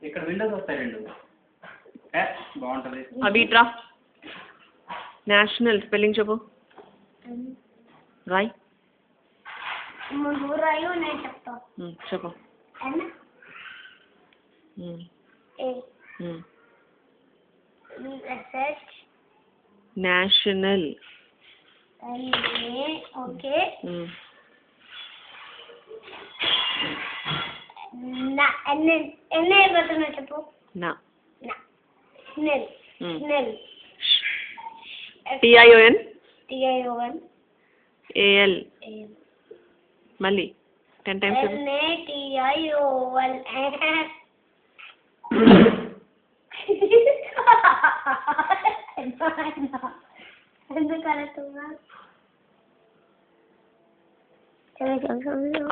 ఇక్కడ విండోస్ వస్తాయి రెండు బాగుంటుంది. అవిట్రా నేషనల్ స్పెల్లింగ్ చెప్పు. రాయ్ రాయు నేను చెప్తా. చెప్పు. నేషనల్. ఓకే. ఎన్ని అయిపోతున్నా చెప్పు. నా స్నెల్. స్నెల్. టిఐఓఎన్. టిఐఓఎన్. ఏఎల్. మళ్ళీ 10 times చెప్పు. NATION.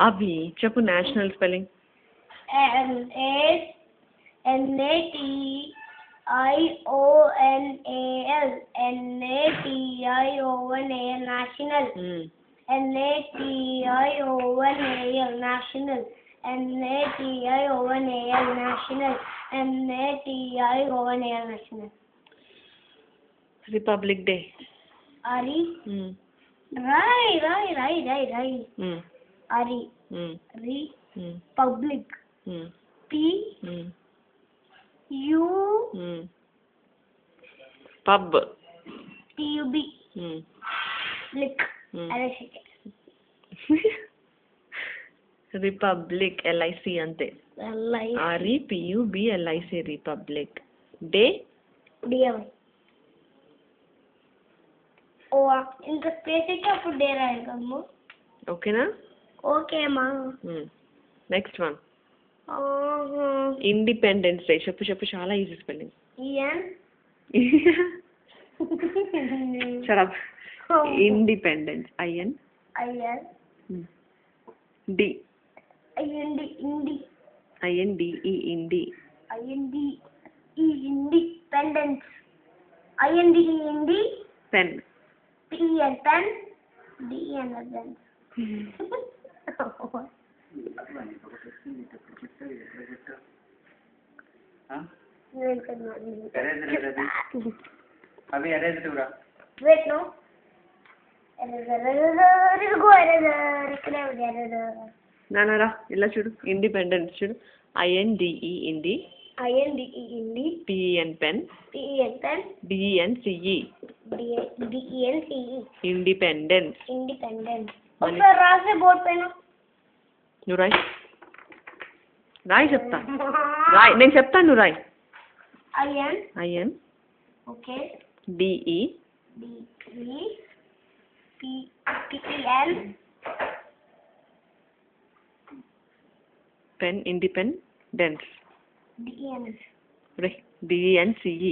అవి చెప్పు national spelling. NATIONAL. NATIONAL national. NATIONAL national. NATIONAL national. NATIONAL national. Republic day. Ari. Rai. Ari. Republic. P. U. Pub. PUB. Lick. Republic LIC అంతే. REPUBLIC republic day. DI. ఓ ఇంకా space అయితే అప్పుడు day రాయగలము. ఓకేనా? Okay అమ్మా. Next one independence day. చెప్పు చాలా easy spelling. Shut up. Independence. IN. D. INDE. INDE. INDE. Independence. INDE. Pen. PEN. Pen. DEN. Pen. అవి ఎరేజ్ కూడా. Wait, no. నానరా ఇలా చూడు. ఇండిపెండెన్స్ చూడు. INDE. ఇండి. INDE. ఇండి. PEN. Pen. PEN. Pen. DENCE. DENCE. Independence. Independence. ఒకసారి రాసే board పైన. నువ్వు రాయ్ చెప్తా. నేను చెప్తాను నువ్వు రాయ్. IN. Okay. DE. PEN. Pen. Independence. DENS. DENCE.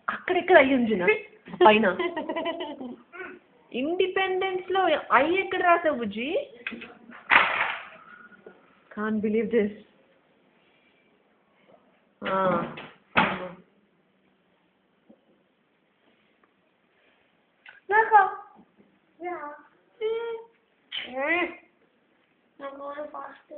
అక్కడెక్కడ అయ్యి ఉంచిన పైన. ఇండిపెండెన్స్ లో ఐ ఎక్కడ రాసావు బుజ్జి? Can't believe this. నాకు ఫాస్ట్